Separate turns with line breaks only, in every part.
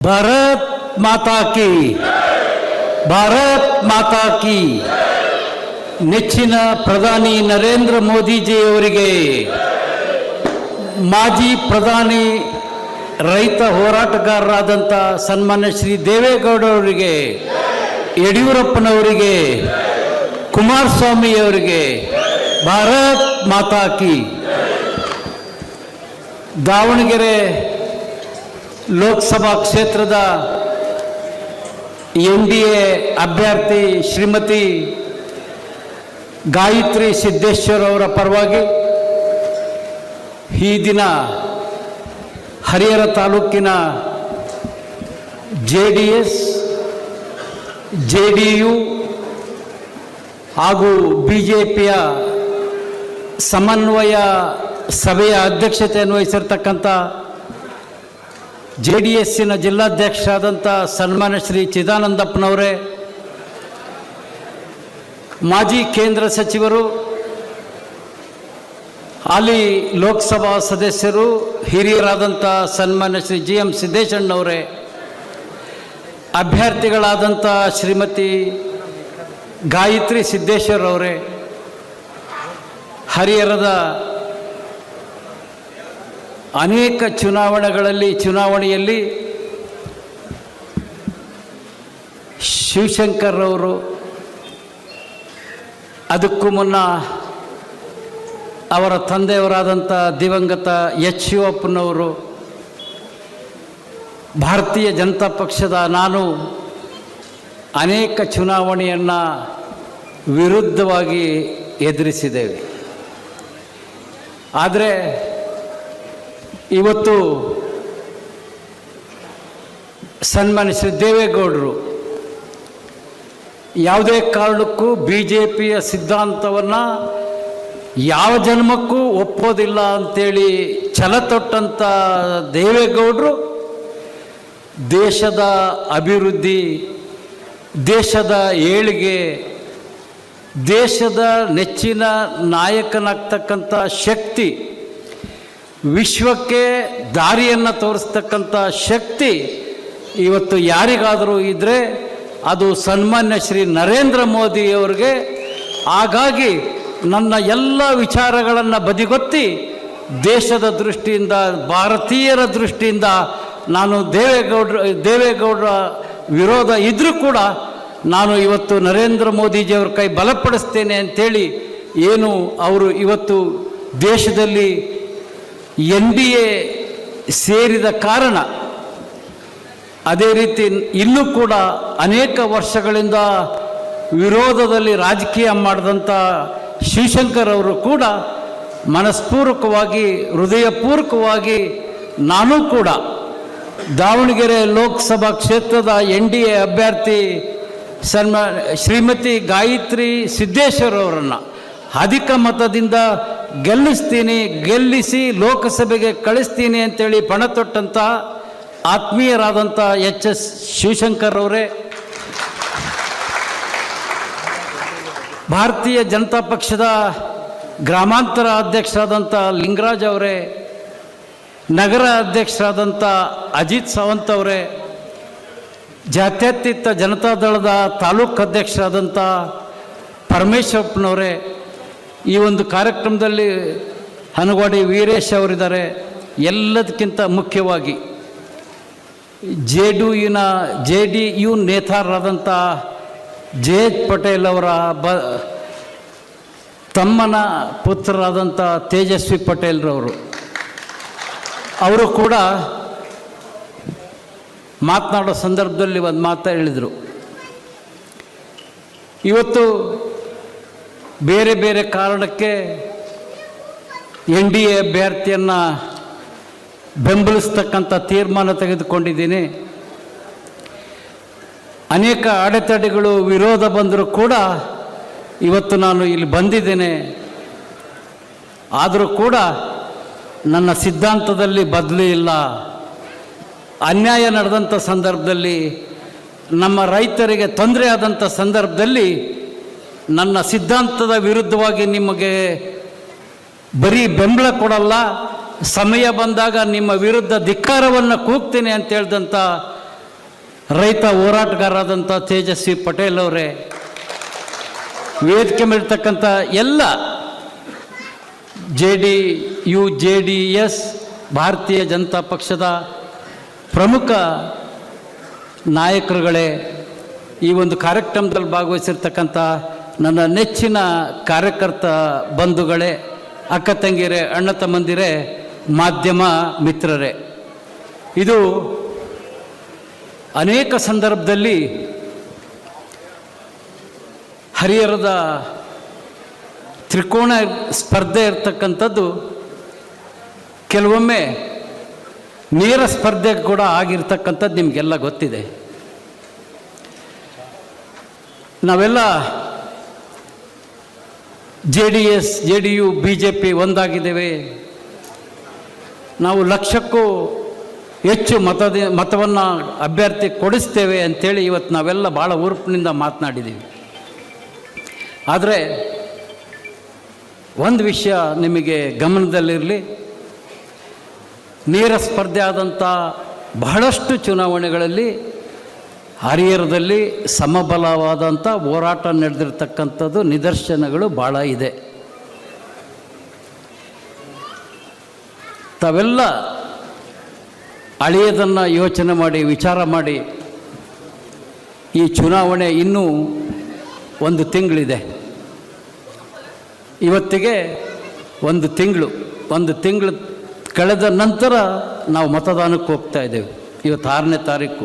ಭಾರತ್ ಮಾತಾ ಕಿ, ಭಾರತ್ ಮಾತಾ ಕಿ. ನೆಚ್ಚಿನ ಪ್ರಧಾನಿ ನರೇಂದ್ರ ಮೋದಿಜಿಯವರಿಗೆ, ಮಾಜಿ ಪ್ರಧಾನಿ ರೈತ ಹೋರಾಟಗಾರರಾದಂಥ ಸನ್ಮಾನ್ಯ ಶ್ರೀ ದೇವೇಗೌಡರವರಿಗೆ, ಯಡಿಯೂರಪ್ಪನವರಿಗೆ, ಕುಮಾರಸ್ವಾಮಿಯವರಿಗೆ ಭಾರತ್ ಮಾತಾ ಕಿ. ದಾವಣಗೆರೆ ಲೋಕಸಭಾ ಕ್ಷೇತ್ರದ NDA ಅಭ್ಯರ್ಥಿ ಶ್ರೀಮತಿ ಗಾಯತ್ರಿ ಸಿದ್ದೇಶ್ವರ್ ಅವರ ಪರವಾಗಿ ಈ ದಿನ ಹರಿಹರ ತಾಲೂಕಿನ JDS, JDU ಹಾಗೂ BJPಯ ಸಮನ್ವಯ ಸಭೆಯ ಅಧ್ಯಕ್ಷತೆಯನ್ನು ವಹಿಸಿರ್ತಕ್ಕಂಥ JDSನ ಜಿಲ್ಲಾಧ್ಯಕ್ಷರಾದಂಥ ಸನ್ಮಾನ್ಯ ಶ್ರೀ ಚಿದಾನಂದಪ್ಪನವರೇ, ಮಾಜಿ ಕೇಂದ್ರ ಸಚಿವರು, ಹಾಲಿ ಲೋಕಸಭಾ ಸದಸ್ಯರು, ಹಿರಿಯರಾದಂಥ ಸನ್ಮಾನ್ಯ ಶ್ರೀ GM ಸಿದ್ದೇಶಣ್ಣವರೇ, ಅಭ್ಯರ್ಥಿಗಳಾದಂಥ ಶ್ರೀಮತಿ ಗಾಯತ್ರಿ ಸಿದ್ದೇಶ್ವರ್ ಅವರೇ, ಹರಿಹರದ ಅನೇಕ ಚುನಾವಣೆಯಲ್ಲಿ ಶಿವಶಂಕರ್ ಅವರು, ಅದಕ್ಕೂ ಮುನ್ನ ಅವರ ತಂದೆಯವರಾದಂಥ ದಿವಂಗತ H. ಶಿವಪ್ಪನವರು, ಭಾರತೀಯ ಜನತಾ ಪಕ್ಷದ ನಾನು ಅನೇಕ ಚುನಾವಣೆಯನ್ನು ವಿರುದ್ಧವಾಗಿ ಎದುರಿಸಿದ್ದೇವೆ. ಆದರೆ ಇವತ್ತು ಸನ್ಮಾನ್ಯ ಶ್ರೀ ದೇವೇಗೌಡರು ಯಾವುದೇ ಕಾರಣಕ್ಕೂ BJPಯ ಸಿದ್ಧಾಂತವನ್ನು ಯಾವ ಜನ್ಮಕ್ಕೂ ಒಪ್ಪೋದಿಲ್ಲ ಅಂತೇಳಿ ಛಲ ತೊಟ್ಟಂಥ ದೇವೇಗೌಡರು ದೇಶದ ಅಭಿವೃದ್ಧಿ, ದೇಶದ ಏಳಿಗೆ, ದೇಶದ ನೆಚ್ಚಿನ ನಾಯಕನಾಗ್ತಕ್ಕಂಥ ಶಕ್ತಿ, ವಿಶ್ವಕ್ಕೆ ದಾರಿಯನ್ನು ತೋರಿಸ್ತಕ್ಕಂಥ ಶಕ್ತಿ ಇವತ್ತು ಯಾರಿಗಾದರೂ ಇದ್ದರೆ ಅದು ಸನ್ಮಾನ್ಯ ಶ್ರೀ ನರೇಂದ್ರ ಮೋದಿಯವರಿಗೆ. ಹಾಗಾಗಿ ನನ್ನ ಎಲ್ಲ ವಿಚಾರಗಳನ್ನು ಬದಿಗೊತ್ತಿ ದೇಶದ ದೃಷ್ಟಿಯಿಂದ, ಭಾರತೀಯರ ದೃಷ್ಟಿಯಿಂದ ನಾನು ದೇವೇಗೌಡರ ವಿರೋಧ ಇದ್ದರೂ ಕೂಡ ನಾನು ಇವತ್ತು ನರೇಂದ್ರ ಮೋದಿಜಿಯವ್ರ ಕೈ ಬಲಪಡಿಸ್ತೇನೆ ಅಂಥೇಳಿ ಏನು ಅವರು ಇವತ್ತು ದೇಶದಲ್ಲಿ NDA ಸೇರಿದ ಕಾರಣ, ಅದೇ ರೀತಿ ಇಲ್ಲೂ ಕೂಡ ಅನೇಕ ವರ್ಷಗಳಿಂದ ವಿರೋಧದಲ್ಲಿ ರಾಜಕೀಯ ಮಾಡಿದಂಥ ಶಿವಶಂಕರ್ ಅವರು ಕೂಡ ಮನಸ್ಪೂರ್ವಕವಾಗಿ, ಹೃದಯಪೂರ್ವಕವಾಗಿ ನಾನು ಕೂಡ ದಾವಣಗೆರೆ ಲೋಕಸಭಾ ಕ್ಷೇತ್ರದ NDA ಅಭ್ಯರ್ಥಿ ಶ್ರೀಮತಿ ಗಾಯತ್ರಿ ಸಿದ್ದೇಶ್ವರ್ ಅವರನ್ನು ಅಧಿಕ ಮತದಿಂದ ಗೆಲ್ಲಿಸಿ ಲೋಕಸಭೆಗೆ ಕಳಿಸ್ತೀನಿ ಅಂತೇಳಿ ಪಣ ತೊಟ್ಟಂಥ ಆತ್ಮೀಯರಾದಂಥ HS. ಶಿವಶಂಕರ್ ಅವರೇ, ಭಾರತೀಯ ಜನತಾ ಪಕ್ಷದ ಗ್ರಾಮಾಂತರ ಅಧ್ಯಕ್ಷರಾದಂಥ ಲಿಂಗರಾಜ್ ಅವರೇ, ನಗರ ಅಧ್ಯಕ್ಷರಾದಂಥ ಅಜಿತ್ ಸಾವಂತ್ ಅವರೇ, ಜಾತ್ಯತೀತ ಜನತಾದಳದ ತಾಲೂಕು ಅಧ್ಯಕ್ಷರಾದಂಥ ಪರಮೇಶ್ವರಪ್ಪನವರೇ, ಈ ಒಂದು ಕಾರ್ಯಕ್ರಮದಲ್ಲಿ ಹನಗವಾಡಿ ವೀರೇಶ್ ಅವರಿದ್ದಾರೆ. ಎಲ್ಲದಕ್ಕಿಂತ ಮುಖ್ಯವಾಗಿ JDU ನೇತಾರರಾದಂಥ JH ಪಟೇಲ್ ಅವರ ತಮ್ಮನ ಪುತ್ರರಾದಂಥ ತೇಜಸ್ವಿ ಪಟೇಲ್ರವರು, ಅವರು ಕೂಡ ಮಾತನಾಡೋ ಸಂದರ್ಭದಲ್ಲಿ ಒಂದು ಮಾತು ಹೇಳಿದರು. ಇವತ್ತು ಬೇರೆ ಬೇರೆ ಕಾರಣಕ್ಕೆ NDA ಅಭ್ಯರ್ಥಿಯನ್ನು ಬೆಂಬಲಿಸ್ತಕ್ಕಂಥ ತೀರ್ಮಾನ ತೆಗೆದುಕೊಂಡಿದ್ದೀನಿ. ಅನೇಕ ಅಡೆತಡೆಗಳು, ವಿರೋಧ ಬಂದರೂ ಕೂಡ ಇವತ್ತು ನಾನು ಇಲ್ಲಿ ಬಂದಿದ್ದೇನೆ. ಆದರೂ ಕೂಡ ನನ್ನ ಸಿದ್ಧಾಂತದಲ್ಲಿ ಬದಲು ಇಲ್ಲ. ಅನ್ಯಾಯ ನಡೆದಂಥ ಸಂದರ್ಭದಲ್ಲಿ, ನಮ್ಮ ರೈತರಿಗೆ ತೊಂದರೆ ಆದಂಥ ಸಂದರ್ಭದಲ್ಲಿ ನನ್ನ ಸಿದ್ಧಾಂತದ ವಿರುದ್ಧವಾಗಿ ನಿಮಗೆ ಬರೀ ಬೆಂಬಲ ಕೊಡಲ್ಲ, ಸಮಯ ಬಂದಾಗ ನಿಮ್ಮ ವಿರುದ್ಧ ಧಿಕ್ಕಾರವನ್ನು ಕೂಗ್ತೀನಿ ಅಂತ ಹೇಳ್ದಂಥ ರೈತ ಹೋರಾಟಗಾರರಾದಂಥ ತೇಜಸ್ವಿ ಪಟೇಲ್ ಅವರೇ, ವೇದಿಕೆ ಮೇಲಿರ್ತಕ್ಕಂಥ ಎಲ್ಲ JDS ಭಾರತೀಯ ಜನತಾ ಪಕ್ಷದ ಪ್ರಮುಖ ನಾಯಕರುಗಳೇ, ಈ ಒಂದು ಕಾರ್ಯಕ್ರಮದಲ್ಲಿ ಭಾಗವಹಿಸಿರ್ತಕ್ಕಂಥ ನನ್ನ ನೆಚ್ಚಿನ ಕಾರ್ಯಕರ್ತ ಬಂಧುಗಳೇ, ಅಕ್ಕ ತಂಗಿಯರೇ, ಅಣ್ಣ ತಮ್ಮಂದಿರೇ, ಮಾಧ್ಯಮ ಮಿತ್ರರೇ, ಇದು ಅನೇಕ ಸಂದರ್ಭದಲ್ಲಿ ಹರಿಹರದ ತ್ರಿಕೋಣ ಸ್ಪರ್ಧೆ ಇರ್ತಕ್ಕಂಥದ್ದು ಕೆಲವೊಮ್ಮೆ ನೇರ ಸ್ಪರ್ಧೆ ಕೂಡ ಆಗಿರ್ತಕ್ಕಂಥದ್ದು ನಿಮಗೆಲ್ಲ ಗೊತ್ತಿದೆ. ನಾವೆಲ್ಲ JDS, JDU, BJP ಒಂದಾಗಿದ್ದೇವೆ. ನಾವು ಲಕ್ಷಕ್ಕೂ ಹೆಚ್ಚು ಮತವನ್ನು ಅಭ್ಯರ್ಥಿ ಕೊಡಿಸ್ತೇವೆ ಅಂಥೇಳಿ ಇವತ್ತು ನಾವೆಲ್ಲ ಭಾಳ ಹುರುಪಿನಿಂದ ಮಾತನಾಡಿದ್ದೀವಿ. ಆದರೆ ಒಂದು ವಿಷಯ ನಿಮಗೆ ಗಮನದಲ್ಲಿರಲಿ, ನೇರ ಸ್ಪರ್ಧೆ ಆದಂಥ ಬಹಳಷ್ಟು ಚುನಾವಣೆಗಳಲ್ಲಿ ಹರಿಹರದಲ್ಲಿ ಸಮಬಲವಾದಂಥ ಹೋರಾಟ ನಡೆದಿರ್ತಕ್ಕಂಥದ್ದು ನಿದರ್ಶನಗಳು ಭಾಳ ಇದೆ. ತಾವೆಲ್ಲ ಹಳೆಯದನ್ನು ಯೋಚನೆ ಮಾಡಿ ವಿಚಾರ ಮಾಡಿ, ಈ ಚುನಾವಣೆ ಇನ್ನೂ ಒಂದು ತಿಂಗಳಿದೆ. ಇವತ್ತಿಗೆ ಒಂದು ತಿಂಗಳು ಕಳೆದ ನಂತರ ನಾವು ಮತದಾನಕ್ಕೆ ಹೋಗ್ತಾ ಇದ್ದೇವೆ. ಇವತ್ತು 6ನೇ ತಾರೀಕು,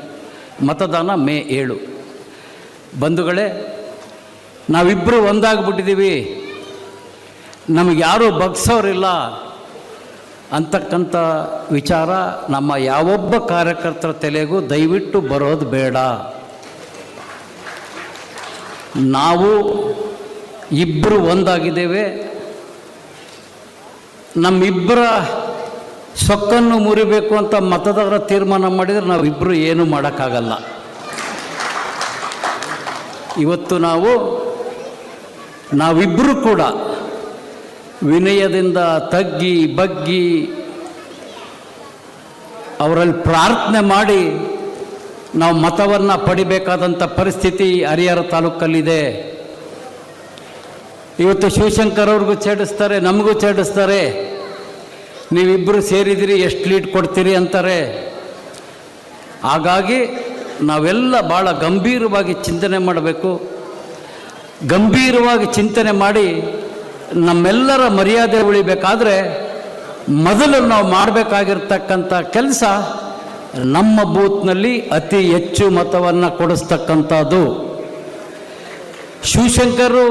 ಮತದಾನ ಮೇ 7. ಬಂಧುಗಳೇ, ನಾವಿಬ್ಬರು ಒಂದಾಗ್ಬಿಟ್ಟಿದ್ದೀವಿ, ನಮಗೆ ಯಾರೂ ಬಗ್ಸೋರಿಲ್ಲ ಅಂತಕ್ಕಂಥ ವಿಚಾರ ನಮ್ಮ ಯಾವೊಬ್ಬ ಕಾರ್ಯಕರ್ತರ ತಲೆಗೂ ದಯವಿಟ್ಟು ಬರೋದು ಬೇಡ. ನಾವು ಇಬ್ಬರು ಒಂದಾಗಿದ್ದೇವೆ. ನಮ್ಮಿಬ್ಬರ ಸೊಕ್ಕನ್ನು ಮುರಿಬೇಕು ಅಂತ ಮತದಾರರ ತೀರ್ಮಾನ ಮಾಡಿದರೆ ನಾವಿಬ್ಬರು ಏನೂ ಮಾಡೋಕ್ಕಾಗಲ್ಲ. ಇವತ್ತು ನಾವಿಬ್ಬರು ಕೂಡ ವಿನಯದಿಂದ ತಗ್ಗಿ ಬಗ್ಗಿ ಅವರಲ್ಲಿ ಪ್ರಾರ್ಥನೆ ಮಾಡಿ ನಾವು ಮತವನ್ನು ಪಡಿಬೇಕಾದಂಥ ಪರಿಸ್ಥಿತಿ ಹರಿಹರ ತಾಲೂಕಲ್ಲಿದೆ. ಇವತ್ತು ಶಿವಶಂಕರ್ ಅವ್ರಿಗೂ ಛೇಡಿಸ್ತಾರೆ, ನಮಗೂ ಛೇಡಿಸ್ತಾರೆ. ನೀವಿಬ್ಬರು ಸೇರಿದಿರಿ, ಎಷ್ಟು ಲೀಡ್ ಕೊಡ್ತೀರಿ ಅಂತಾರೆ. ಹಾಗಾಗಿ ನಾವೆಲ್ಲ ಭಾಳ ಗಂಭೀರವಾಗಿ ಚಿಂತನೆ ಮಾಡಬೇಕು. ಗಂಭೀರವಾಗಿ ಚಿಂತನೆ ಮಾಡಿ ನಮ್ಮೆಲ್ಲರ ಮರ್ಯಾದೆ ಉಳಿಬೇಕಾದ್ರೆ ಮೊದಲು ನಾವು ಮಾಡಬೇಕಾಗಿರ್ತಕ್ಕಂಥ ಕೆಲಸ, ನಮ್ಮ ಬೂತ್ನಲ್ಲಿ ಅತಿ ಹೆಚ್ಚು ಮತವನ್ನು ಕೊಡಿಸ್ತಕ್ಕಂಥದ್ದು. ಶಿವಶಂಕರು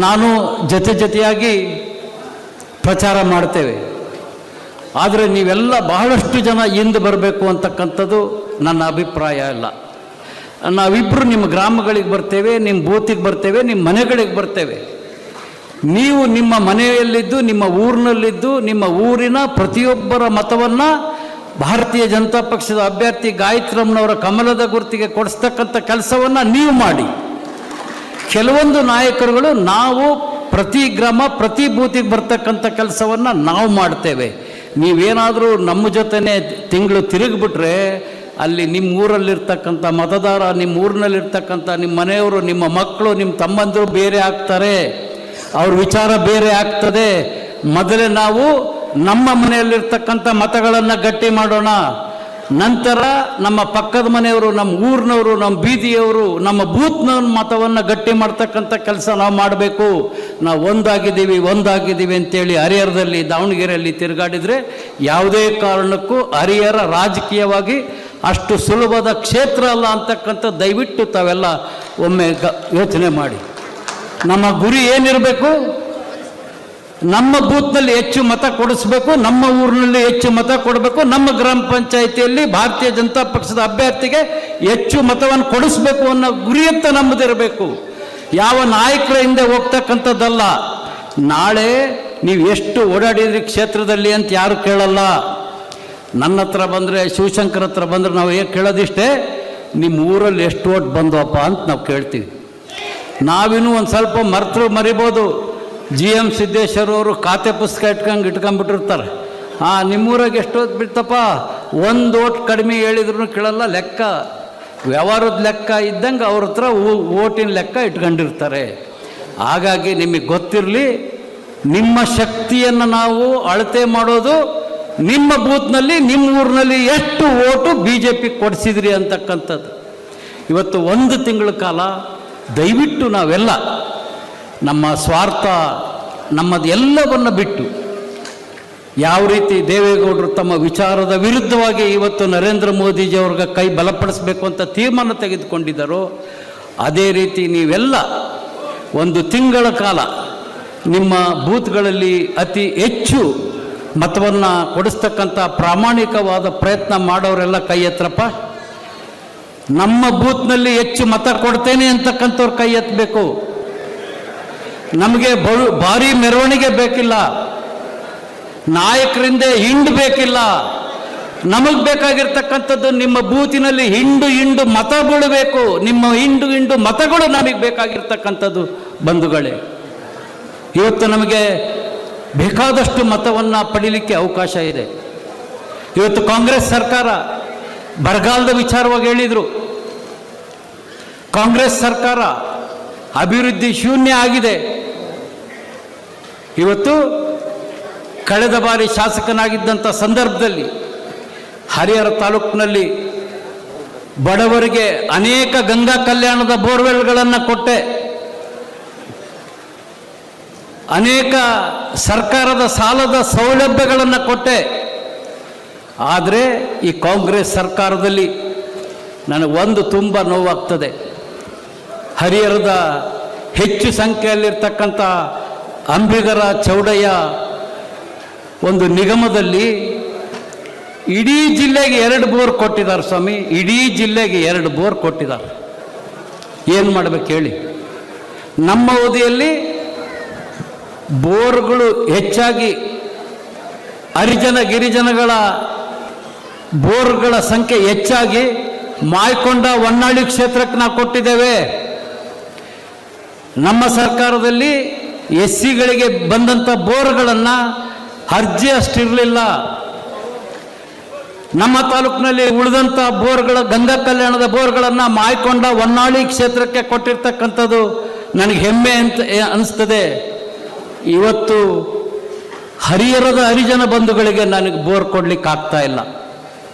ನಾನು ಜೊತೆಯಾಗಿ ಪ್ರಚಾರ ಮಾಡ್ತೇವೆ. ಆದರೆ ನೀವೆಲ್ಲ ಬಹಳಷ್ಟು ಜನ ಹಿಂದೆ ಬರಬೇಕು ಅಂತಕ್ಕಂಥದ್ದು ನನ್ನ ಅಭಿಪ್ರಾಯ ಇಲ್ಲ. ನಾವಿಬ್ಬರು ನಿಮ್ಮ ಗ್ರಾಮಗಳಿಗೆ ಬರ್ತೇವೆ, ನಿಮ್ಮ ಬೂತಿಗೆ ಬರ್ತೇವೆ, ನಿಮ್ಮ ಮನೆಗಳಿಗೆ ಬರ್ತೇವೆ. ನೀವು ನಿಮ್ಮ ಮನೆಯಲ್ಲಿದ್ದು, ನಿಮ್ಮ ಊರಿನಲ್ಲಿದ್ದು, ನಿಮ್ಮ ಊರಿನ ಪ್ರತಿಯೊಬ್ಬರ ಮತವನ್ನು ಭಾರತೀಯ ಜನತಾ ಪಕ್ಷದ ಅಭ್ಯರ್ಥಿ ಗಾಯತ್ರಮ್ಮನವರ ಕಮಲದ ಗುರುತಿಗೆ ಕೊಡಿಸ್ತಕ್ಕಂಥ ಕೆಲಸವನ್ನು ನೀವು ಮಾಡಿ. ಕೆಲವೊಂದು ನಾಯಕರುಗಳು ನಾವು ಪ್ರತಿ ಗ್ರಾಮ ಪ್ರತಿ ಬೂತಿಗೆ ಬರ್ತಕ್ಕಂಥ ಕೆಲಸವನ್ನು ನಾವು ಮಾಡ್ತೇವೆ. ನೀವೇನಾದರೂ ನಮ್ಮ ಜೊತೆನೇ ತಿಂಗಳು ತಿರುಗಿಬಿಟ್ರೆ ಅಲ್ಲಿ ನಿಮ್ಮ ಊರಲ್ಲಿರ್ತಕ್ಕಂಥ ಮತದಾರ, ನಿಮ್ಮ ಊರಿನಲ್ಲಿರ್ತಕ್ಕಂಥ ನಿಮ್ಮ ಮನೆಯವರು, ನಿಮ್ಮ ಮಕ್ಕಳು, ನಿಮ್ಮ ತಮ್ಮಂದಿರು ಬೇರೆ ಆಗ್ತಾರೆ, ಅವ್ರ ವಿಚಾರ ಬೇರೆ ಆಗ್ತದೆ. ಮೊದಲೇ ನಾವು ನಮ್ಮ ಮನೆಯಲ್ಲಿರ್ತಕ್ಕಂಥ ಮತಗಳನ್ನು ಗಟ್ಟಿ ಮಾಡೋಣ. ನಂತರ ನಮ್ಮ ಪಕ್ಕದ ಮನೆಯವರು, ನಮ್ಮ ಊರಿನವರು, ನಮ್ಮ ಬೀದಿಯವರು, ನಮ್ಮ ಬೂತ್ನ ಮತವನ್ನು ಗಟ್ಟಿ ಮಾಡ್ತಕ್ಕಂಥ ಕೆಲಸ ನಾವು ಮಾಡಬೇಕು. ನಾವು ಒಂದಾಗಿದ್ದೀವಿ ಅಂತೇಳಿ ಹರಿಹರದಲ್ಲಿ, ದಾವಣಗೆರೆಯಲ್ಲಿ ತಿರುಗಾಡಿದರೆ ಯಾವುದೇ ಕಾರಣಕ್ಕೂ ಹರಿಹರ ರಾಜಕೀಯವಾಗಿ ಅಷ್ಟು ಸುಲಭದ ಕ್ಷೇತ್ರ ಅಲ್ಲ ಅಂತಕ್ಕಂಥ ದಯವಿಟ್ಟು ತಾವೆಲ್ಲ ಒಮ್ಮೆ ಯೋಚನೆ ಮಾಡಿ. ನಮ್ಮ ಗುರಿ ಏನಿರಬೇಕು? ನಮ್ಮ ಬೂತ್ನಲ್ಲಿ ಹೆಚ್ಚು ಮತ ಕೊಡಿಸ್ಬೇಕು, ನಮ್ಮ ಊರಿನಲ್ಲಿ ಹೆಚ್ಚು ಮತ ಕೊಡಬೇಕು, ನಮ್ಮ ಗ್ರಾಮ ಪಂಚಾಯಿತಿಯಲ್ಲಿ ಭಾರತೀಯ ಜನತಾ ಪಕ್ಷದ ಅಭ್ಯರ್ಥಿಗೆ ಹೆಚ್ಚು ಮತವನ್ನು ಕೊಡಿಸ್ಬೇಕು ಅನ್ನೋ ಗುರಿಯತ್ತ ನಮ್ಮದಿರಬೇಕು. ಯಾವ ನಾಯಕರ ಹಿಂದೆ ಹೋಗ್ತಕ್ಕಂಥದ್ದಲ್ಲ. ನಾಳೆ ನೀವು ಎಷ್ಟು ಓಡಾಡಿದ್ರಿ ಕ್ಷೇತ್ರದಲ್ಲಿ ಅಂತ ಯಾರು ಕೇಳಲ್ಲ. ನನ್ನ ಹತ್ರ ಬಂದರೆ, ಶಿವಶಂಕರ್ ಹತ್ರ ಬಂದರೆ ನಾವು ಕೇಳೋದಿಷ್ಟೇ, ನಿಮ್ಮ ಊರಲ್ಲಿ ಎಷ್ಟು ಓಟ್ ಬಂದವಪ್ಪ ಅಂತ ನಾವು ಕೇಳ್ತೀವಿ. ನಾವಿನ್ನೂ ಒಂದು ಸ್ವಲ್ಪ ಮರಿಬೋದು. GM ಸಿದ್ದೇಶ್ವರ ಅವರು ಖಾತೆ ಪುಸ್ತಕ ಇಟ್ಕೊಂಡ್ಬಿಟ್ಟಿರ್ತಾರೆ. ನಿಮ್ಮೂರಾಗ ಎಷ್ಟು ಓಟ್ ಬಿಡ್ತಪ್ಪ, ಒಂದು ಓಟ್ ಕಡಿಮೆ ಹೇಳಿದ್ರು ಕೇಳಲ್ಲ, ಲೆಕ್ಕ ವ್ಯವಹಾರದ ಲೆಕ್ಕ ಇದ್ದಂಗೆ ಅವ್ರ ಹತ್ರ ಓಟಿನ ಲೆಕ್ಕ ಇಟ್ಕೊಂಡಿರ್ತಾರೆ. ಹಾಗಾಗಿ ನಿಮಗೆ ಗೊತ್ತಿರಲಿ, ನಿಮ್ಮ ಶಕ್ತಿಯನ್ನು ನಾವು ಅಳತೆ ಮಾಡೋದು ನಿಮ್ಮ ಬೂತ್ನಲ್ಲಿ, ನಿಮ್ಮ ಊರಿನಲ್ಲಿ ಎಷ್ಟು ಓಟು BJP ಕೊಡಿಸಿದ್ರಿ ಅಂತಕ್ಕಂಥದ್ದು. ಇವತ್ತು 1 ತಿಂಗಳ ಕಾಲ ದಯವಿಟ್ಟು ನಾವೆಲ್ಲ ನಮ್ಮ ಸ್ವಾರ್ಥ ನಮ್ಮದು ಎಲ್ಲವನ್ನು ಬಿಟ್ಟು, ಯಾವ ರೀತಿ ದೇವೇಗೌಡರು ತಮ್ಮ ವಿಚಾರದ ವಿರುದ್ಧವಾಗಿ ಇವತ್ತು ನರೇಂದ್ರ ಮೋದಿಜಿಯವ್ರಿಗೆ ಕೈ ಬಲಪಡಿಸಬೇಕು ಅಂತ ತೀರ್ಮಾನ ತೆಗೆದುಕೊಂಡಿದ್ದಾರೋ, ಅದೇ ರೀತಿ ನೀವೆಲ್ಲ 1 ತಿಂಗಳ ಕಾಲ ನಿಮ್ಮ ಬೂತ್ಗಳಲ್ಲಿ ಅತಿ ಹೆಚ್ಚು ಮತವನ್ನು ಕೊಡಿಸ್ತಕ್ಕಂಥ ಪ್ರಾಮಾಣಿಕವಾದ ಪ್ರಯತ್ನ ಮಾಡೋರೆಲ್ಲ ಕೈ ಎತ್ತರಪ್ಪ. ನಮ್ಮ ಬೂತ್ನಲ್ಲಿ ಹೆಚ್ಚು ಮತ ಕೊಡ್ತೇನೆ ಅಂತಕ್ಕಂಥವ್ರು ಕೈ ಎತ್ತಬೇಕು. ನಮಗೆ ಭಾರಿ ಮೆರವಣಿಗೆ ಬೇಕಿಲ್ಲ, ನಾಯಕರಿಂದ ಹಿಂಡು ಬೇಕಿಲ್ಲ. ನಮಗೆ ಬೇಕಾಗಿರ್ತಕ್ಕಂಥದ್ದು ನಿಮ್ಮ ಬೂತಿನಲ್ಲಿ ಹಿಂಡು ಮತಗಳು ಬೇಕು. ನಿಮ್ಮ ಹಿಂಡು ಮತಗಳು ನಮಗೆ ಬೇಕಾಗಿರ್ತಕ್ಕಂಥದ್ದು ಬಂಧುಗಳೇ. ಇವತ್ತು ನಮಗೆ ಬೇಕಾದಷ್ಟು ಮತವನ್ನು ಪಡೀಲಿಕ್ಕೆ ಅವಕಾಶ ಇದೆ. ಇವತ್ತು ಕಾಂಗ್ರೆಸ್ ಸರ್ಕಾರ ಬರಗಾಲದ ವಿಚಾರವಾಗಿ ಹೇಳಿದರು. ಕಾಂಗ್ರೆಸ್ ಸರ್ಕಾರ ಅಭಿವೃದ್ಧಿ ಶೂನ್ಯ ಆಗಿದೆ. ಇವತ್ತು ಕಳೆದ ಬಾರಿ ಶಾಸಕನಾಗಿದ್ದಂಥ ಸಂದರ್ಭದಲ್ಲಿ ಹರಿಹರ ತಾಲೂಕಿನಲ್ಲಿ ಬಡವರಿಗೆ ಅನೇಕ ಗಂಗಾ ಕಲ್ಯಾಣದ ಬೋರ್ವೆಲ್ಗಳನ್ನು ಕೊಟ್ಟೆ, ಅನೇಕ ಸರ್ಕಾರದ ಸಾಲದ ಸೌಲಭ್ಯಗಳನ್ನು ಕೊಟ್ಟೆ. ಆದರೆ ಈ ಕಾಂಗ್ರೆಸ್ ಸರ್ಕಾರದಲ್ಲಿ ನನಗೊಂದು ತುಂಬ ನೋವಾಗ್ತದೆ. ಹರಿಹರದ ಹೆಚ್ಚು ಸಂಖ್ಯೆಯಲ್ಲಿರ್ತಕ್ಕಂಥ ಅಂಬಿಗರ ಚೌಡಯ್ಯ ಒಂದು ನಿಗಮದಲ್ಲಿ ಇಡೀ ಜಿಲ್ಲೆಗೆ 2 ಬೋರ್ ಕೊಟ್ಟಿದ್ದಾರೆ ಸ್ವಾಮಿ. ಇಡೀ ಜಿಲ್ಲೆಗೆ 2 ಬೋರ್ ಕೊಟ್ಟಿದ್ದಾರೆ. ಏನು ಮಾಡಬೇಕು ಹೇಳಿ? ನಮ್ಮ ಅವಧಿಯಲ್ಲಿ ಬೋರ್ಗಳು ಹೆಚ್ಚಾಗಿ ಹರಿಜನ ಗಿರಿಜನಗಳ ಬೋರ್ಗಳ ಸಂಖ್ಯೆ ಹೆಚ್ಚಾಗಿ ಮಾಯಕೊಂಡ ಹೊನ್ನಾಳಿ ಕ್ಷೇತ್ರಕ್ಕೆ ನಾವು ಕೊಟ್ಟಿದ್ದೇವೆ. ನಮ್ಮ ಸರ್ಕಾರದಲ್ಲಿ SCಗಳಿಗೆ ಬಂದಂಥ ಬೋರ್ಗಳನ್ನು ಅರ್ಜಿ ಅಷ್ಟಿರಲಿಲ್ಲ. ನಮ್ಮ ತಾಲೂಕಿನಲ್ಲಿ ಉಳಿದಂಥ ಬೋರ್ಗಳ ಗಂಗಾ ಕಲ್ಯಾಣದ ಬೋರ್ಗಳನ್ನು ಮಾಯಕೊಂಡ ಹೊನ್ನಾಳಿ ಕ್ಷೇತ್ರಕ್ಕೆ ಕೊಟ್ಟಿರ್ತಕ್ಕಂಥದ್ದು ನನಗೆ ಹೆಮ್ಮೆ ಅಂತ ಅನಿಸ್ತದೆ. ಇವತ್ತು ಹರಿಹರದ ಹರಿಜನ ಬಂಧುಗಳಿಗೆ ನನಗೆ ಬೋರ್ ಕೊಡ್ಲಿಕ್ಕೆ ಆಗ್ತಾ ಇಲ್ಲ.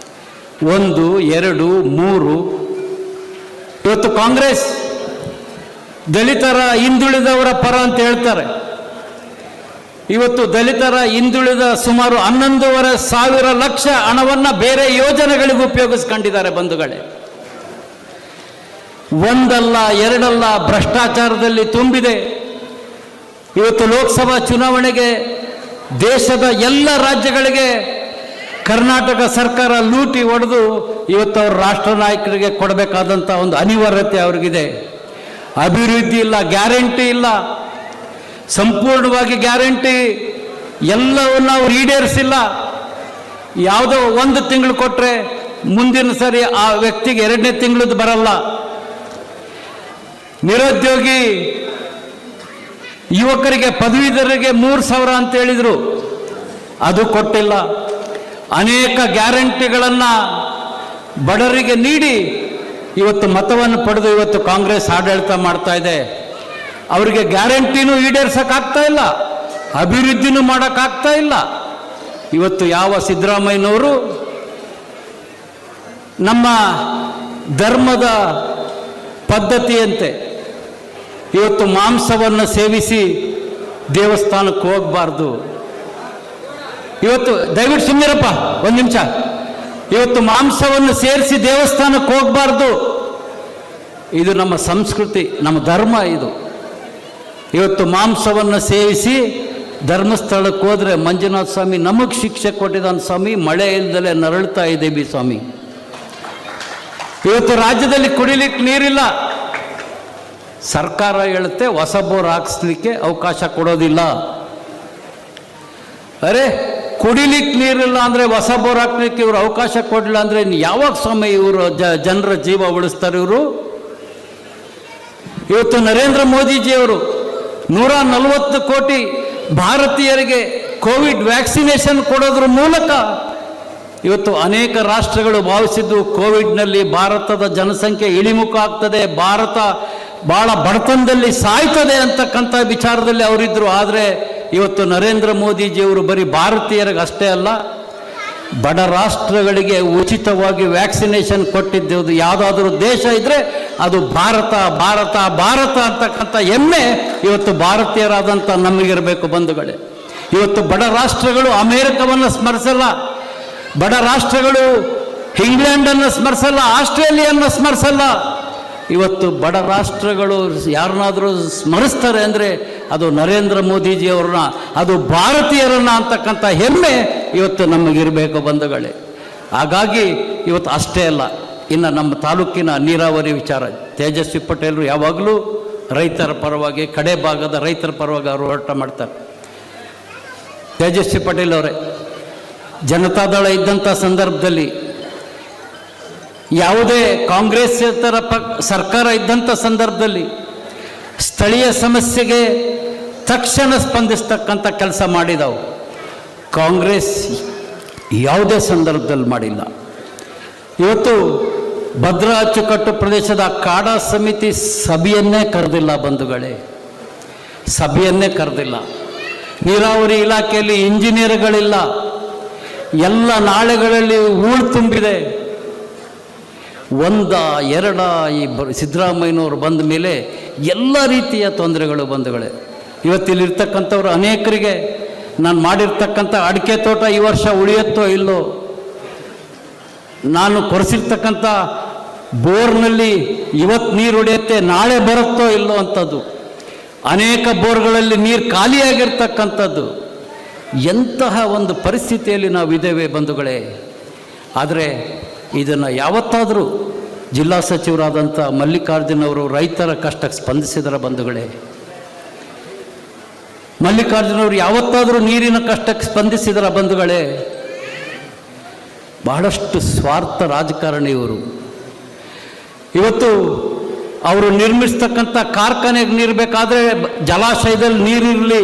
1, 2, 3 ಇವತ್ತು ಕಾಂಗ್ರೆಸ್ ದಲಿತರ ಹಿಂದುಳಿದವರ ಪರ ಅಂತ ಹೇಳ್ತಾರೆ. ಇವತ್ತು ದಲಿತರ ಹಿಂದುಳಿದ ಸುಮಾರು 11,500 ಲಕ್ಷ ಹಣವನ್ನು ಬೇರೆ ಯೋಜನೆಗಳಿಗೆ ಉಪಯೋಗಿಸ್ಕೊಂಡಿದ್ದಾರೆ ಬಂಧುಗಳೇ. ಒಂದಲ್ಲ ಎರಡಲ್ಲ ಭ್ರಷ್ಟಾಚಾರದಲ್ಲಿ ತುಂಬಿದೆ. ಇವತ್ತು ಲೋಕಸಭಾ ಚುನಾವಣೆಗೆ ದೇಶದ ಎಲ್ಲ ರಾಜ್ಯಗಳಿಗೆ ಕರ್ನಾಟಕ ಸರ್ಕಾರ ಲೂಟಿ ಹೊಡೆದು ಇವತ್ತು ಅವ್ರ ರಾಷ್ಟ್ರ ನಾಯಕರಿಗೆ ಕೊಡಬೇಕಾದಂಥ ಒಂದು ಅನಿವಾರ್ಯತೆ ಅವ್ರಿಗಿದೆ. ಅಭಿವೃದ್ಧಿ ಇಲ್ಲ, ಗ್ಯಾರಂಟಿ ಇಲ್ಲ, ಸಂಪೂರ್ಣವಾಗಿ ಗ್ಯಾರಂಟಿ ಎಲ್ಲವನ್ನು ಅವ್ರು ಈಡೇರಿಸಿಲ್ಲ. ಯಾವುದೋ 1 ತಿಂಗಳು ಕೊಟ್ಟರೆ ಮುಂದಿನ ಸರಿ ಆ ವ್ಯಕ್ತಿಗೆ 2ನೇ ತಿಂಗಳದ್ದು ಬರಲ್ಲ. ನಿರುದ್ಯೋಗಿ ಯುವಕರಿಗೆ ಪದವೀಧರರಿಗೆ 3,000 ಅಂತ ಹೇಳಿದರು, ಅದು ಕೊಟ್ಟಿಲ್ಲ. ಅನೇಕ ಗ್ಯಾರಂಟಿಗಳನ್ನು ಬಡವರಿಗೆ ನೀಡಿ ಇವತ್ತು ಮತವನ್ನು ಪಡೆದು ಇವತ್ತು ಕಾಂಗ್ರೆಸ್ ಆಡಳಿತ ಮಾಡ್ತಾ ಇದೆ. ಅವರಿಗೆ ಗ್ಯಾರಂಟಿನೂ ಈಡೇರ್ಸೋಕ್ಕಾಗ್ತಾ ಇಲ್ಲ, ಅಭಿವೃದ್ಧಿನೂ ಮಾಡೋಕ್ಕಾಗ್ತಾ ಇಲ್ಲ. ಇವತ್ತು ಯಾವ ಸಿದ್ದರಾಮಯ್ಯನವರು ನಮ್ಮ ಧರ್ಮದ ಪದ್ಧತಿಯಂತೆ ಇವತ್ತು ಮಾಂಸವನ್ನು ಸೇವಿಸಿ ದೇವಸ್ಥಾನಕ್ಕೆ ಹೋಗಬಾರ್ದು. ಇವತ್ತು ದಯವಿಟ್ಟು ಸುಮ್ಮನಿರಪ್ಪ 1 ನಿಮಿಷ. ಇವತ್ತು ಮಾಂಸವನ್ನು ಸೇರಿಸಿ ದೇವಸ್ಥಾನಕ್ಕೆ ಹೋಗಬಾರ್ದು. ಇದು ನಮ್ಮ ಸಂಸ್ಕೃತಿ, ನಮ್ಮ ಧರ್ಮ. ಇದು ಇವತ್ತು ಮಾಂಸವನ್ನು ಸೇವಿಸಿ ಧರ್ಮಸ್ಥಳಕ್ಕೆ ಹೋದರೆ ಮಂಜುನಾಥ ಸ್ವಾಮಿ ನಮಗೆ ಶಿಕ್ಷೆ ಕೊಟ್ಟಿದ್ದಾನೆ ಸ್ವಾಮಿ. ಮಳೆ ಇಲ್ಲದಲೇ ನರಳ್ತಾ ಇದ್ದೀವಿ ಸ್ವಾಮಿ. ಇವತ್ತು ರಾಜ್ಯದಲ್ಲಿ ಕುಡಿಲಿಕ್ಕೆ ನೀರಿಲ್ಲ. ಸರ್ಕಾರ ಹೇಳುತ್ತೆ ಹೊಸ ಬೋರ್ ಹಾಕಿಸ್ಲಿಕ್ಕೆ ಅವಕಾಶ ಕೊಡೋದಿಲ್ಲ. ಅರೆ, ಕುಡಿಲಿಕ್ಕೆ ನೀರಿಲ್ಲ ಅಂದರೆ ಹೊಸ ಬೋರ್ ಹಾಕ್ಲಿಕ್ಕೆ ಇವರು ಅವಕಾಶ ಕೊಡಲಿಲ್ಲ ಅಂದರೆ ಯಾವಾಗ ಸ್ವಾಮಿ ಇವರು ಜನರ ಜೀವ ಉಳಿಸ್ತಾರೆ? ಇವರು ಇವತ್ತು ನರೇಂದ್ರ ಮೋದಿಜಿಯವರು 140 ಕೋಟಿ ಭಾರತೀಯರಿಗೆ ಕೋವಿಡ್ ವ್ಯಾಕ್ಸಿನೇಷನ್ ಕೊಡೋದ್ರ ಮೂಲಕ ಇವತ್ತು ಅನೇಕ ರಾಷ್ಟ್ರಗಳು ಭಾವಿಸಿದ್ದು ಕೋವಿಡ್ನಲ್ಲಿ ಭಾರತದ ಜನಸಂಖ್ಯೆ ಇಳಿಮುಖ ಆಗ್ತದೆ, ಭಾರತ ಭಾಳ ಬಡತನದಲ್ಲಿ ಸಾಯ್ತದೆ ಅಂತಕ್ಕಂಥ ವಿಚಾರದಲ್ಲಿ ಅವರಿದ್ದರು. ಆದರೆ ಇವತ್ತು ನರೇಂದ್ರ ಮೋದಿಜಿಯವರು ಬರೀ ಭಾರತೀಯರಿಗೆ ಅಷ್ಟೇ ಅಲ್ಲ, ಬಡ ರಾಷ್ಟ್ರಗಳಿಗೆ ಉಚಿತವಾಗಿ ವ್ಯಾಕ್ಸಿನೇಷನ್ ಕೊಟ್ಟಿದ್ದು ಯಾವುದಾದ್ರೂ ದೇಶ ಇದ್ದರೆ ಅದು ಭಾರತ ಭಾರತ ಭಾರತ ಅಂತಕ್ಕಂಥ ಹೆಮ್ಮೆ ಇವತ್ತು ಭಾರತೀಯರಾದಂಥ ನಮಗಿರಬೇಕು ಬಂಧುಗಳೇ. ಇವತ್ತು ಬಡ ರಾಷ್ಟ್ರಗಳು ಅಮೇರಿಕವನ್ನು ಸ್ಮರಿಸಲ್ಲ, ಬಡ ರಾಷ್ಟ್ರಗಳು ಇಂಗ್ಲೆಂಡನ್ನು ಸ್ಮರಿಸಲ್ಲ, ಆಸ್ಟ್ರೇಲಿಯನ್ನ ಸ್ಮರಿಸಲ್ಲ. ಇವತ್ತು ಬಡ ರಾಷ್ಟ್ರಗಳು ಯಾರನ್ನಾದರೂ ಸ್ಮರಿಸ್ತಾರೆ ಅಂದರೆ ಅದು ನರೇಂದ್ರ ಮೋದಿಜಿಯವ್ರನ್ನ, ಅದು ಭಾರತೀಯರನ್ನ ಅಂತಕ್ಕಂಥ ಹೆಮ್ಮೆ ಇವತ್ತು ನಮಗಿರಬೇಕು ಬಂಧುಗಳೇ. ಹಾಗಾಗಿ ಇವತ್ತು ಅಷ್ಟೇ ಅಲ್ಲ, ಇನ್ನು ನಮ್ಮ ತಾಲೂಕಿನ ನೀರಾವರಿ ವಿಚಾರ, ತೇಜಸ್ವಿ ಪಟೇಲರು ಯಾವಾಗಲೂ ರೈತರ ಪರವಾಗಿ, ಕಡೆ ಭಾಗದ ರೈತರ ಪರವಾಗಿ ಅವರು ಹೋರಾಟ ಮಾಡ್ತಾರೆ. ತೇಜಸ್ವಿ ಪಟೇಲ್ ಅವರೇ, ಜನತಾದಳ ಇದ್ದಂಥ ಸಂದರ್ಭದಲ್ಲಿ, ಯಾವುದೇ ಕಾಂಗ್ರೆಸ್ಸೇತರ ಸರ್ಕಾರ ಇದ್ದಂಥ ಸಂದರ್ಭದಲ್ಲಿ ಸ್ಥಳೀಯ ಸಮಸ್ಯೆಗೆ ತಕ್ಷಣ ಸ್ಪಂದಿಸ್ತಕ್ಕಂಥ ಕೆಲಸ ಮಾಡಿದವು. ಕಾಂಗ್ರೆಸ್ ಯಾವುದೇ ಸಂದರ್ಭದಲ್ಲಿ ಮಾಡಿಲ್ಲ. ಇವತ್ತು ಭದ್ರಾ ಅಚ್ಚುಕಟ್ಟು ಪ್ರದೇಶದ ಕಾಡಾ ಸಮಿತಿ ಸಭೆಯನ್ನೇ ಕರೆದಿಲ್ಲ ಬಂಧುಗಳೇ, ಸಭೆಯನ್ನೇ ಕರೆದಿಲ್ಲ. ನೀರಾವರಿ ಇಲಾಖೆಯಲ್ಲಿ ಇಂಜಿನಿಯರ್ಗಳಿಲ್ಲ, ಎಲ್ಲ ನಾಳೆಗಳಲ್ಲಿ ಹೂಳು ತುಂಬಿದೆ. ಎರಡ ಈ ಸಿದ್ದರಾಮಯ್ಯನವರು ಬಂದ ಮೇಲೆ ಎಲ್ಲ ರೀತಿಯ ತೊಂದರೆಗಳು ಬಂಧುಗಳೇ. ಇವತ್ತಿಲ್ಲಿರ್ತಕ್ಕಂಥವ್ರು ಅನೇಕರಿಗೆ ನಾನು ಮಾಡಿರ್ತಕ್ಕಂಥ ಅಡಿಕೆ ತೋಟ ಈ ವರ್ಷ ಉಳಿಯುತ್ತೋ ಇಲ್ಲೋ, ನಾನು ಕೊರೆಸಿರ್ತಕ್ಕಂಥ ಬೋರ್ನಲ್ಲಿ ಇವತ್ತು ನೀರು ಹೊಡೆಯುತ್ತೆ, ನಾಳೆ ಬರುತ್ತೋ ಇಲ್ಲೋ ಅಂಥದ್ದು, ಅನೇಕ ಬೋರ್ಗಳಲ್ಲಿ ನೀರು ಖಾಲಿಯಾಗಿರ್ತಕ್ಕಂಥದ್ದು, ಎಂತಹ ಒಂದು ಪರಿಸ್ಥಿತಿಯಲ್ಲಿ ನಾವಿದ್ದೇವೆ ಬಂಧುಗಳೇ. ಆದರೆ ಇದನ್ನು ಯಾವತ್ತಾದರೂ ಜಿಲ್ಲಾ ಸಚಿವರಾದಂಥ ಮಲ್ಲಿಕಾರ್ಜುನ್ ಅವರು ರೈತರ ಕಷ್ಟಕ್ಕೆ ಸ್ಪಂದಿಸಿದರ ಬಂಧುಗಳೇ? ಮಲ್ಲಿಕಾರ್ಜುನ್ ಅವರು ಯಾವತ್ತಾದರೂ ನೀರಿನ ಕಷ್ಟಕ್ಕೆ ಸ್ಪಂದಿಸಿದರ ಬಂಧುಗಳೇ? ಬಹಳಷ್ಟು ಸ್ವಾರ್ಥ ರಾಜಕಾರಣಿ ಇವರು. ಇವತ್ತು ಅವರು ನಿರ್ಮಿಸ್ತಕ್ಕಂಥ ಕಾರ್ಖಾನೆಗೆ ನೀರು ಬೇಕಾದರೆ ಜಲಾಶಯದಲ್ಲಿ ನೀರಿರಲಿ,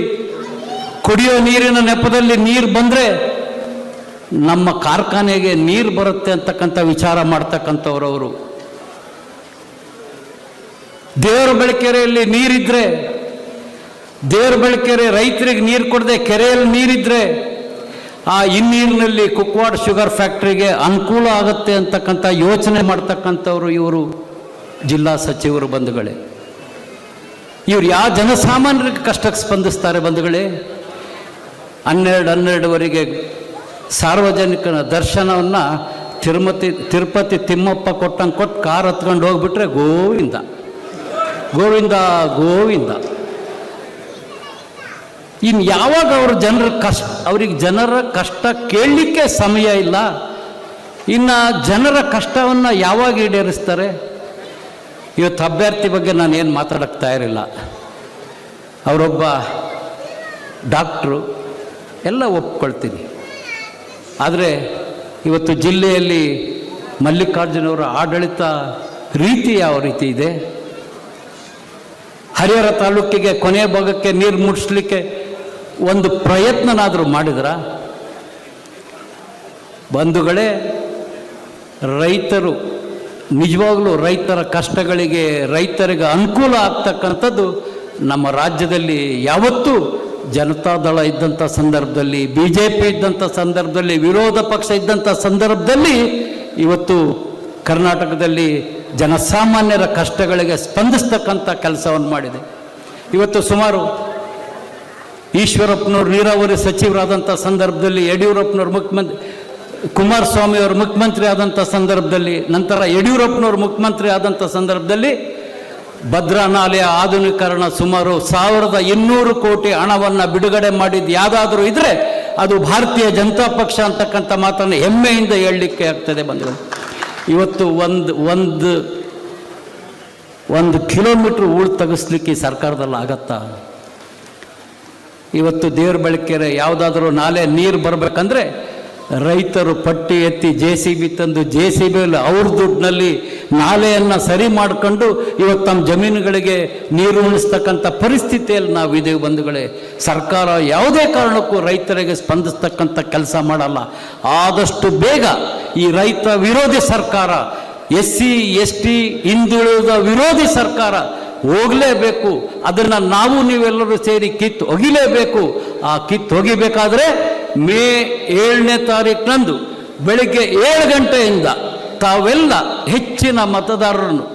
ಕುಡಿಯೋ ನೀರಿನ ನೆಪದಲ್ಲಿ ನೀರು ಬಂದರೆ ನಮ್ಮ ಕಾರ್ಖಾನೆಗೆ ನೀರು ಬರುತ್ತೆ ಅಂತಕ್ಕಂಥ ವಿಚಾರ ಮಾಡ್ತಕ್ಕಂಥವ್ರವರು. ದೇವರ ಬೆಳಕೆರೆಯಲ್ಲಿ ನೀರಿದ್ರೆ, ದೇವರ ಬೆಳಕೆರೆ ರೈತರಿಗೆ ನೀರು ಕೊಡದೆ ಕೆರೆಯಲ್ಲಿ ನೀರಿದ್ರೆ ಆ ಹಿನ್ನೀರಿನಲ್ಲಿ ಕುಕ್ವಾಡ್ ಶುಗರ್ ಫ್ಯಾಕ್ಟ್ರಿಗೆ ಅನುಕೂಲ ಆಗುತ್ತೆ ಅಂತಕ್ಕಂಥ ಯೋಚನೆ ಮಾಡ್ತಕ್ಕಂಥವ್ರು ಇವರು ಜಿಲ್ಲಾ ಸಚಿವರು ಬಂಧುಗಳೇ. ಇವ್ರು ಯಾವ ಜನಸಾಮಾನ್ಯರಿಗೆ ಕಷ್ಟಕ್ಕೆ ಸ್ಪಂದಿಸ್ತಾರೆ ಬಂಧುಗಳೇ? 12:30ವರೆಗೆ ಸಾರ್ವಜನಿಕನ ದರ್ಶನವನ್ನು ತಿರುಪತಿ ತಿಮ್ಮಪ್ಪ ಕೊಟ್ಟಂಗೆ ಕೊಟ್ಟು ಕಾರ್ ಹತ್ಕೊಂಡು ಹೋಗ್ಬಿಟ್ರೆ ಗೋವಿಂದ ಗೋವಿಂದ ಗೋವಿಂದ. ಇನ್ನು ಯಾವಾಗ ಅವರು ಅವ್ರಿಗೆ ಜನರ ಕಷ್ಟ ಕೇಳಲಿಕ್ಕೆ ಸಮಯ ಇಲ್ಲ, ಇನ್ನು ಜನರ ಕಷ್ಟವನ್ನು ಯಾವಾಗ ಈಡೇರಿಸ್ತಾರೆ? ಇವತ್ತು ಅಭ್ಯರ್ಥಿ ಬಗ್ಗೆ ನಾನು ಏನು ಮಾತಾಡೋಕ್ಕೆ ತಯಾರಿಲ್ಲ. ಅವರೊಬ್ಬ ಡಾಕ್ಟ್ರು, ಎಲ್ಲ ಒಪ್ಕೊಳ್ತೀನಿ. ಆದರೆ ಇವತ್ತು ಜಿಲ್ಲೆಯಲ್ಲಿ ಮಲ್ಲಿಕಾರ್ಜುನವರ ಆಡಳಿತ ರೀತಿ ಯಾವ ರೀತಿ ಇದೆ? ಹರಿಹರ ತಾಲೂಕಿಗೆ ಕೊನೆಯ ಭಾಗಕ್ಕೆ ನೀರು ಮುಟ್ಟಿಸ್ಲಿಕ್ಕೆ ಒಂದು ಪ್ರಯತ್ನನಾದರೂ ಮಾಡಿದ್ರ? ಬಂಧುಗಳೇ, ರೈತರು ನಿಜವಾಗ್ಲೂ ರೈತರ ಕಷ್ಟಗಳಿಗೆ, ರೈತರಿಗೆ ಅನುಕೂಲ ಆಗ್ತಕ್ಕಂಥದ್ದು ನಮ್ಮ ರಾಜ್ಯದಲ್ಲಿ ಯಾವತ್ತೂ ಜನತಾದಳ ಇದ್ದಂಥ ಸಂದರ್ಭದಲ್ಲಿ, BJP ಇದ್ದಂಥ ಸಂದರ್ಭದಲ್ಲಿ, ವಿರೋಧ ಪಕ್ಷ ಇದ್ದಂಥ ಸಂದರ್ಭದಲ್ಲಿ ಇವತ್ತು ಕರ್ನಾಟಕದಲ್ಲಿ ಜನಸಾಮಾನ್ಯರ ಕಷ್ಟಗಳಿಗೆ ಸ್ಪಂದಿಸ್ತಕ್ಕಂಥ ಕೆಲಸವನ್ನು ಮಾಡಿದೆ. ಇವತ್ತು ಸುಮಾರು ಈಶ್ವರಪ್ಪನವ್ರು ನೀರಾವರಿ ಸಚಿವರಾದಂಥ ಸಂದರ್ಭದಲ್ಲಿ, ಯಡಿಯೂರಪ್ಪನವ್ರು ಕುಮಾರಸ್ವಾಮಿ ಅವರು ಮುಖ್ಯಮಂತ್ರಿ ಆದಂಥ ಸಂದರ್ಭದಲ್ಲಿ, ನಂತರ ಯಡಿಯೂರಪ್ಪನವ್ರು ಮುಖ್ಯಮಂತ್ರಿ ಆದಂಥ ಸಂದರ್ಭದಲ್ಲಿ ಭದ್ರಾ ನಾಲೆಯ ಆಧುನೀಕರಣ ಸುಮಾರು 1200 ಕೋಟಿ ಹಣವನ್ನು ಬಿಡುಗಡೆ ಮಾಡಿದ್ದು ಯಾವುದಾದ್ರೂ ಇದ್ದರೆ ಅದು ಭಾರತೀಯ ಜನತಾ ಪಕ್ಷ ಅಂತಕ್ಕಂಥ ಮಾತನ್ನು ಹೆಮ್ಮೆಯಿಂದ ಹೇಳಲಿಕ್ಕೆ ಆಗ್ತದೆ ಬಂಧುಗಳು. ಇವತ್ತು ಒಂದು ಕಿಲೋಮೀಟ್ರ್ ಹೂಳು ತೆಗೆಸ್ಲಿಕ್ಕೆ ಸರ್ಕಾರದಲ್ಲಿ ಆಗತ್ತಾ? ಇವತ್ತು ದೇವ್ರ ಬೆಳಕೆರೆ ಯಾವುದಾದ್ರೂ ನಾಲೆ ನೀರು ಬರಬೇಕಂದ್ರೆ ರೈತರು ಪಟ್ಟಿ ಎತ್ತಿ JCB ತಂದು JCB ಅವ್ರ ದುಡ್ಡಿನಲ್ಲಿ ನಾಲೆಯನ್ನು ಸರಿ ಮಾಡಿಕೊಂಡು ಇವತ್ತು ತಮ್ಮ ಜಮೀನುಗಳಿಗೆ ನೀರು ಉಣಿಸ್ತಕ್ಕಂಥ ಪರಿಸ್ಥಿತಿಯಲ್ಲಿ ನಾವಿದ್ದೇವೆ ಬಂಧುಗಳೇ. ಸರ್ಕಾರ ಯಾವುದೇ ಕಾರಣಕ್ಕೂ ರೈತರಿಗೆ ಸ್ಪಂದಿಸ್ತಕ್ಕಂಥ ಕೆಲಸ ಮಾಡಲ್ಲ. ಆದಷ್ಟು ಬೇಗ ಈ ರೈತ ವಿರೋಧಿ ಸರ್ಕಾರ, SC ST ಹಿಂದುಳಿದ ವಿರೋಧಿ ಸರ್ಕಾರ ಹೋಗಲೇಬೇಕು. ಅದನ್ನು ನಾವು ನೀವೆಲ್ಲರೂ ಸೇರಿ ಕಿತ್ತು ಒಗಿಲೇಬೇಕು. ಆ ಕಿತ್ತು ಒಗಿಬೇಕಾದ್ರೆ ಮೇ 7ನೇ ತಾರೀಕಿನಂದು ಬೆಳಿಗ್ಗೆ 7 ಗಂಟೆಯಿಂದ ತಾವೆಲ್ಲ ಹೆಚ್ಚಿನ ಮತದಾರರನ್ನು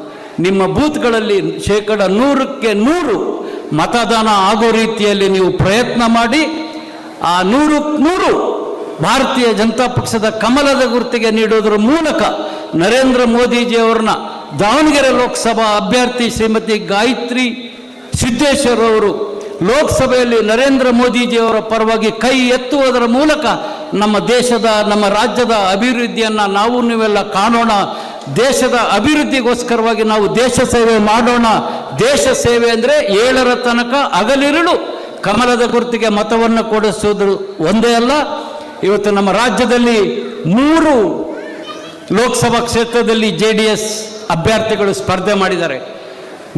ನಿಮ್ಮ ಬೂತ್ಗಳಲ್ಲಿ 100% 100 ಮತದಾನ ಆಗೋ ರೀತಿಯಲ್ಲಿ ನೀವು ಪ್ರಯತ್ನ ಮಾಡಿ ಆ 100ಕ್ಕೆ 100 ಭಾರತೀಯ ಜನತಾ ಪಕ್ಷದ ಕಮಲದ ಗುರುತಿಗೆ ನೀಡೋದ್ರ ಮೂಲಕ ನರೇಂದ್ರ ಮೋದಿಜಿಯವರನ್ನ ದಾವಣಗೆರೆ ಲೋಕಸಭಾ ಅಭ್ಯರ್ಥಿ ಶ್ರೀಮತಿ ಗಾಯತ್ರಿ ಸಿದ್ದೇಶ್ವರ್ ಅವರು ಲೋಕಸಭೆಯಲ್ಲಿ ನರೇಂದ್ರ ಮೋದಿಜಿಯವರ ಪರವಾಗಿ ಕೈ ಎತ್ತುವುದರ ಮೂಲಕ ನಮ್ಮ ದೇಶದ, ನಮ್ಮ ರಾಜ್ಯದ ಅಭಿವೃದ್ಧಿಯನ್ನು ನಾವು ನೀವೆಲ್ಲ ಕಾಣೋಣ. ದೇಶದ ಅಭಿವೃದ್ಧಿಗೋಸ್ಕರವಾಗಿ ನಾವು ದೇಶ ಸೇವೆ ಮಾಡೋಣ. ದೇಶ ಸೇವೆ ಅಂದರೆ 7ರ ತನಕ ಹಗಲಿರುಳು ಕಮಲದ ಗುರುತಿಗೆ ಮತವನ್ನು ಕೊಡಿಸೋದು ಒಂದೇ ಅಲ್ಲ. ಇವತ್ತು ನಮ್ಮ ರಾಜ್ಯದಲ್ಲಿ 3 ಲೋಕಸಭಾ ಕ್ಷೇತ್ರದಲ್ಲಿ JDS ಅಭ್ಯರ್ಥಿಗಳು ಸ್ಪರ್ಧೆ ಮಾಡಿದ್ದಾರೆ.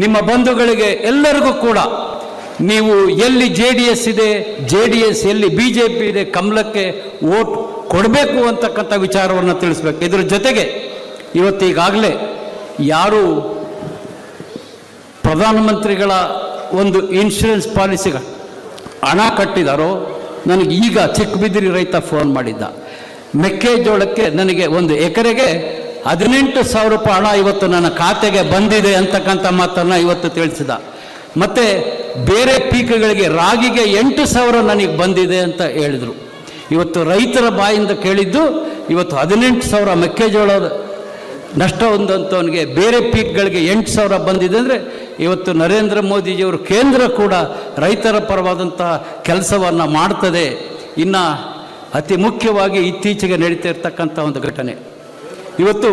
ನಿಮ್ಮ ಬಂಧುಗಳಿಗೆ ಎಲ್ಲರಿಗೂ ಕೂಡ ನೀವು ಎಲ್ಲಿ JDS ಇದೆ, JDS ಎಲ್ಲಿ BJP ಇದೆ, ಕಮಲಕ್ಕೆ ವೋಟ್ ಕೊಡಬೇಕು ಅಂತಕ್ಕಂಥ ವಿಚಾರವನ್ನು ತಿಳಿಸ್ಬೇಕು. ಇದ್ರ ಜೊತೆಗೆ ಇವತ್ತು ಈಗಾಗಲೇ ಯಾರು ಪ್ರಧಾನಮಂತ್ರಿಗಳ ಒಂದು ಇನ್ಶೂರೆನ್ಸ್ ಪಾಲಿಸಿಗೆ ಹಣ ಕಟ್ಟಿದಾರೋ, ನನಗೆ ಈಗ ಚಿಕ್ಕಬಿದಿರಿ ರೈತ ಫೋನ್ ಮಾಡಿದ್ದ. ಮೆಕ್ಕೆಜೋಳಕ್ಕೆ ನನಗೆ 1 ಎಕರೆಗೆ 18,000 ರೂಪಾಯಿ ಹಣ ಇವತ್ತು ನನ್ನ ಖಾತೆಗೆ ಬಂದಿದೆ ಅಂತಕ್ಕಂಥ ಮಾತನ್ನು ಇವತ್ತು ತಿಳಿಸಿದ. ಮತ್ತು ಬೇರೆ ಪೀಕಗಳಿಗೆ ರಾಗಿಗೆ 8,000 ನನಗೆ ಬಂದಿದೆ ಅಂತ ಹೇಳಿದರು. ಇವತ್ತು ರೈತರ ಬಾಯಿಂದ ಕೇಳಿದ್ದು ಇವತ್ತು 18,000 ಮೆಕ್ಕೆಜೋಳದ ನಷ್ಟ ಹೊಂದಂಥವನಿಗೆ ಬೇರೆ ಪೀಕ್ಗಳಿಗೆ 8,000 ಬಂದಿದೆ ಅಂದರೆ ಇವತ್ತು ನರೇಂದ್ರ ಮೋದಿಜಿಯವರು ಕೇಂದ್ರ ಕೂಡ ರೈತರ ಪರವಾದಂಥ ಕೆಲಸವನ್ನು ಮಾಡ್ತದೆ. ಇನ್ನು ಅತಿ ಮುಖ್ಯವಾಗಿ ಇತ್ತೀಚೆಗೆ ನಡೀತಾ ಇರ್ತಕ್ಕಂಥ ಒಂದು ಘಟನೆ, ಇವತ್ತು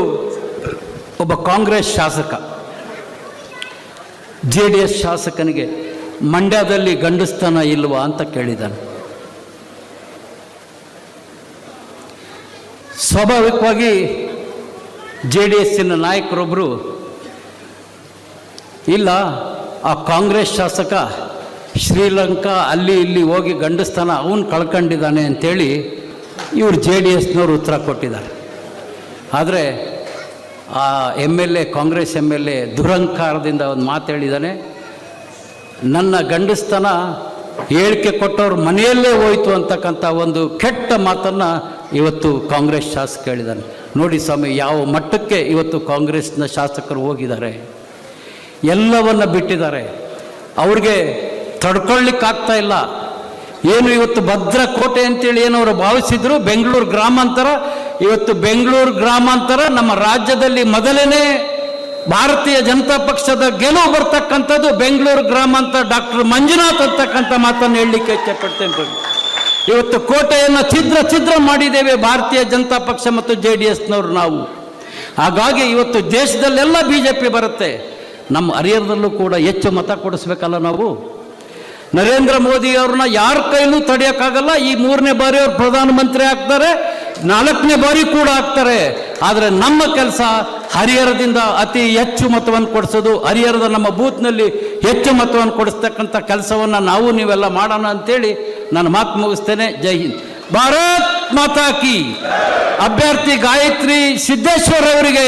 ಒಬ್ಬ ಕಾಂಗ್ರೆಸ್ ಶಾಸಕ JDS ಶಾಸಕನಿಗೆ ಮಂಡ್ಯದಲ್ಲಿ ಗಂಡಸ್ತನ ಇಲ್ವಾ ಅಂತ ಕೇಳಿದ್ದಾನೆ. ಸ್ವಾಭಾವಿಕವಾಗಿ JDSನ ನಾಯಕರೊಬ್ಬರು ಇಲ್ಲ, ಆ ಕಾಂಗ್ರೆಸ್ ಶಾಸಕ ಶ್ರೀಲಂಕಾ ಅಲ್ಲಿ ಇಲ್ಲಿ ಹೋಗಿ ಗಂಡಸ್ತನ ಅವನು ಕಳ್ಕೊಂಡಿದ್ದಾನೆ ಅಂಥೇಳಿ ಇವರು JDSನವರು ಉತ್ತರ ಕೊಟ್ಟಿದ್ದಾರೆ. ಆದರೆ ಆ MLA, ಕಾಂಗ್ರೆಸ್ MLA ದುರಹಂಕಾರದಿಂದ ಒಂದು ಮಾತು ಹೇಳಿದ್ದಾನೆ, ನನ್ನ ಗಂಡಸ್ತನ ಹೇಳಿಕೆ ಕೊಟ್ಟವ್ರ ಮನೆಯಲ್ಲೇ ಹೋಯಿತು ಅಂತಕ್ಕಂಥ ಒಂದು ಕೆಟ್ಟ ಮಾತನ್ನು ಇವತ್ತು ಕಾಂಗ್ರೆಸ್ ಶಾಸಕ ಹೇಳಿದ್ದಾನೆ. ನೋಡಿ ಸ್ವಾಮಿ, ಯಾವ ಮಟ್ಟಕ್ಕೆ ಇವತ್ತು ಕಾಂಗ್ರೆಸ್ನ ಶಾಸಕರು ಹೋಗಿದ್ದಾರೆ, ಎಲ್ಲವನ್ನು ಬಿಟ್ಟಿದ್ದಾರೆ. ಅವ್ರಿಗೆ ತಡ್ಕೊಳ್ಳಿಕ್ಕಾಗ್ತಾ ಇಲ್ಲ. ಏನು ಇವತ್ತು ಭದ್ರಕೋಟೆ ಅಂತೇಳಿ ಏನವರು ಭಾವಿಸಿದ್ರು ಬೆಂಗಳೂರು ಗ್ರಾಮಾಂತರ, ಇವತ್ತು ಬೆಂಗಳೂರು ಗ್ರಾಮಾಂತರ ನಮ್ಮ ರಾಜ್ಯದಲ್ಲಿ ಮೊದಲನೇ ಭಾರತೀಯ ಜನತಾ ಪಕ್ಷದ ಗೆಲುವು ಬರ್ತಕ್ಕಂಥದ್ದು ಬೆಂಗಳೂರು ಗ್ರಾಮಾಂತರ ಡಾಕ್ಟರ್ ಮಂಜುನಾಥ್ ಅಂತಕ್ಕಂಥ ಮಾತನ್ನು ಹೇಳಲಿಕ್ಕೆ ಇಚ್ಛೆಪಡ್ತೇನೆ. ಇವತ್ತು ಕೋಟೆಯನ್ನು ಛಿದ್ರ ಮಾಡಿದ್ದೇವೆ ಭಾರತೀಯ ಜನತಾ ಪಕ್ಷ ಮತ್ತು JDSನವರು ನಾವು. ಹಾಗಾಗಿ ಇವತ್ತು ದೇಶದಲ್ಲೆಲ್ಲ BJP ಬರುತ್ತೆ, ನಮ್ಮ ಹರಿಹರದಲ್ಲೂ ಕೂಡ ಹೆಚ್ಚು ಮತ ಕೊಡಿಸ್ಬೇಕಲ್ಲ ನಾವು. ನರೇಂದ್ರ ಮೋದಿ ಅವ್ರನ್ನ ಯಾರ ಕೈಲೂ ತಡೆಯೋಕ್ಕಾಗಲ್ಲ. ಈ 3ನೇ ಬಾರಿ ಅವ್ರು ಪ್ರಧಾನಮಂತ್ರಿ ಆಗ್ತಾರೆ, 4ನೇ ಬಾರಿ ಕೂಡ ಆಗ್ತಾರೆ. ಆದರೆ ನಮ್ಮ ಕೆಲಸ ಹರಿಹರದಿಂದ ಅತಿ ಹೆಚ್ಚು ಮತವನ್ನು ಕೊಡಿಸೋದು, ಹರಿಹರದ ನಮ್ಮ ಬೂತ್ನಲ್ಲಿ ಹೆಚ್ಚು ಮತವನ್ನು ಕೊಡಿಸ್ತಕ್ಕಂಥ ಕೆಲಸವನ್ನು ನಾವು ನೀವೆಲ್ಲ ಮಾಡೋಣ ಅಂತೇಳಿ ನಾನು ಮಾತು ಮುಗಿಸ್ತೇನೆ. ಜೈ ಹಿಂದ್, ಭಾರತ್ ಮಾತಾ ಕಿ. ಅಭ್ಯರ್ಥಿ ಗಾಯತ್ರಿ ಸಿದ್ದೇಶ್ವರ್ ಅವರಿಗೆ